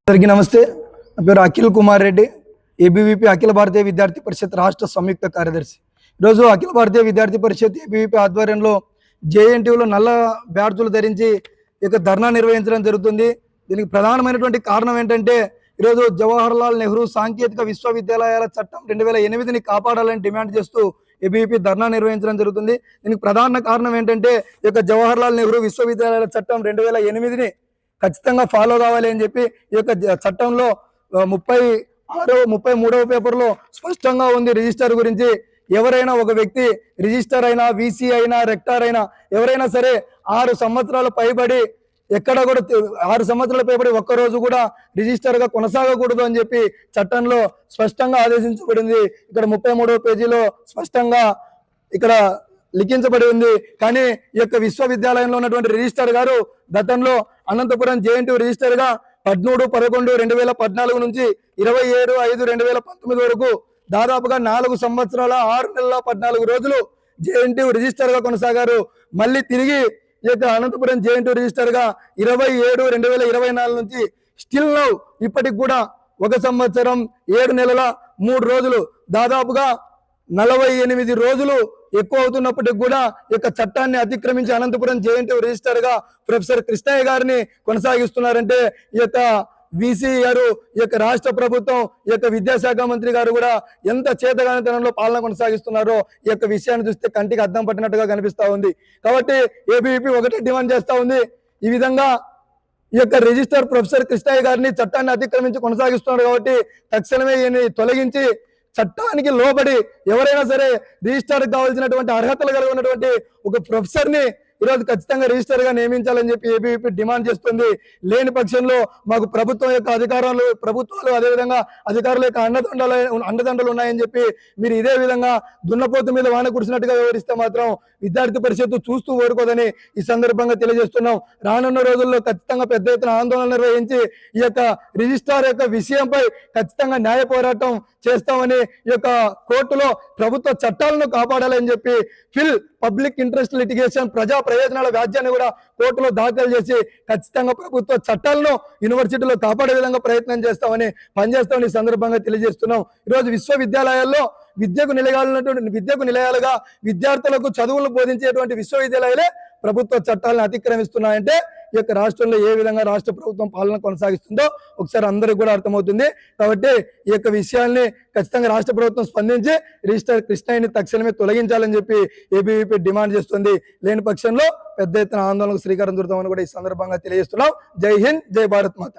అందరికీ నమస్తే. నా పేరు అఖిల్ కుమార్ రెడ్డి, ఏబీవీపీ అఖిల భారతీయ విద్యార్థి పరిషత్ రాష్ట్ర సంయుక్త కార్యదర్శి. ఈరోజు అఖిల భారతీయ విద్యార్థి పరిషత్ ఏబీవీపీ ఆధ్వర్యంలో జేఎన్టీయూలో నల్ల బ్యాడ్జులు ధరించి ఇక ధర్నా నిర్వహించడం జరుగుతుంది. దీనికి ప్రధానమైనటువంటి కారణం ఏంటంటే ఈరోజు జవహర్లాల్ నెహ్రూ సాంకేతిక విశ్వవిద్యాలయాల చట్టం 2008ని కాపాడాలని డిమాండ్ చేస్తూ ఏబీవీపీ ధర్నా నిర్వహించడం జరుగుతుంది. దీనికి ప్రధాన కారణం ఏంటంటే ఇక జవహర్లాల్ నెహ్రూ విశ్వవిద్యాలయాల చట్టం 2008ని ఖచ్చితంగా ఫాలో కావాలి అని చెప్పి ఈ యొక్క చట్టంలో 33వ పేపర్లో స్పష్టంగా ఉంది. రిజిస్టర్ గురించి ఎవరైనా ఒక వ్యక్తి రిజిస్టర్ అయినా, వీసీ అయినా, రెక్టార్ అయినా ఎవరైనా సరే 6 సంవత్సరాలు పైబడి ఎక్కడ కూడా 6 సంవత్సరాల పైబడి ఒక్కరోజు కూడా రిజిస్టర్గా కొనసాగకూడదు అని చెప్పి చట్టంలో స్పష్టంగా ఆదేశించబడింది. ఇక్కడ 33వ పేజీలో స్పష్టంగా ఇక్కడ లిఖించబడి ఉంది. కానీ ఈ యొక్క విశ్వవిద్యాలయంలో ఉన్నటువంటి రిజిస్టర్ గారు గతంలో అనంతపురం జేఎన్టీయూ రిజిస్టర్ గా 13/11/2014 నుంచి 27/5/2019 వరకు దాదాపుగా 4 సంవత్సరాల 6 నెలల 14 రోజులు జేఎన్టీయూ రిజిస్టర్ గా కొనసాగారు. మళ్ళీ తిరిగి ఈ యొక్క అనంతపురం జేఎన్టీయూ రిజిస్టర్ గా 27/2024 నుంచి స్టిల్ నౌ ఇప్పటికి కూడా 1 సంవత్సరం 7 నెలల 3 రోజులు దాదాపుగా 48 రోజులు ఎక్కువ అవుతున్నప్పటికి కూడా ఈ యొక్క చట్టాన్ని అతిక్రమించి అనంతపురం జేఎన్టీయూ రిజిస్టర్ గా ప్రొఫెసర్ కృష్ణయ్య గారిని కొనసాగిస్తున్నారంటే ఈ యొక్క వీసీ గారు, ఈ యొక్క రాష్ట్ర ప్రభుత్వం, ఈ యొక్క విద్యాశాఖ మంత్రి గారు కూడా ఎంత చేతగానితనంలో పాలన కొనసాగిస్తున్నారో ఈ యొక్క విషయాన్ని చూస్తే కంటికి అద్దం పట్టినట్టుగా కనిపిస్తా ఉంది. కాబట్టి ఏబీవీపీ ఒకటే డిమాండ్ చేస్తా ఉంది, ఈ విధంగా ఈ యొక్క రిజిస్టర్ ప్రొఫెసర్ కృష్ణయ్య గారిని చట్టాన్ని అతిక్రమించి కొనసాగిస్తున్నారు కాబట్టి తక్షణమే ఈయన్ని తొలగించి చట్టానికి లోబడి ఎవరైనా సరే రిజిస్టర్ కావాల్సినటువంటి అర్హతలు కలిగి ఉన్నటువంటి ఒక ప్రొఫెసర్ ని ఈరోజు ఖచ్చితంగా రిజిస్టర్ గా నియమించాలని చెప్పి ఏబీవీపీ డిమాండ్ చేస్తుంది. లేని పక్షంలో మాకు ప్రభుత్వం యొక్క ప్రభుత్వాలు అదేవిధంగా అధికారుల యొక్క అండదండలు ఉన్నాయని చెప్పి మీరు ఇదే విధంగా దున్నపోతు మీద వాన కురిసినట్టుగా వివరిస్తే మాత్రం విద్యార్థి పరిషత్తు చూస్తూ ఊరుకోదని ఈ సందర్భంగా తెలియజేస్తున్నాం. రానున్న రోజుల్లో ఖచ్చితంగా పెద్ద ఎత్తున ఆందోళన నిర్వహించి ఈ యొక్క రిజిస్టార్ యొక్క విషయంపై ఖచ్చితంగా న్యాయ పోరాటం చేస్తామని ఈ యొక్క కోర్టులో ప్రభుత్వ చట్టాలను కాపాడాలని చెప్పి పబ్లిక్ ఇంట్రెస్ట్ లిటిగేషన్ ప్రజా ప్రయోజనాల వ్యాజ్యాన్ని కూడా కోర్టులో దాఖలు చేసి ఖచ్చితంగా ప్రభుత్వ చట్టాలను యూనివర్సిటీలో కాపాడే విధంగా ప్రయత్నం చేస్తామని పనిచేస్తామని ఈ సందర్భంగా తెలియజేస్తున్నాం. ఈరోజు విశ్వవిద్యాలయాల్లో విద్యకు నిలయాలుగా విద్యార్థులకు చదువులు బోధించేటువంటి విశ్వవిద్యాలయాలే ప్రభుత్వ చట్టాలను అతిక్రమిస్తున్నాయంటే ఈ యొక్క రాష్ట్రంలో ఏ విధంగా రాష్ట్ర ప్రభుత్వం పాలన కొనసాగిస్తుందో ఒకసారి అందరికీ కూడా అర్థమవుతుంది. కాబట్టి ఈ యొక్క విషయాల్ని ఖచ్చితంగా రాష్ట్ర ప్రభుత్వం స్పందించి రిజిస్టర్ కృష్ణయ్యని తక్షణమే తొలగించాలని చెప్పి ఏబీవీపీ డిమాండ్ చేస్తుంది. లేని పక్షంలో పెద్ద ఎత్తున ఆందోళనకు శ్రీకారం చుడతామని కూడా ఈ సందర్భంగా తెలియజేస్తున్నాం. జై హింద్, జై భారత్ మాత.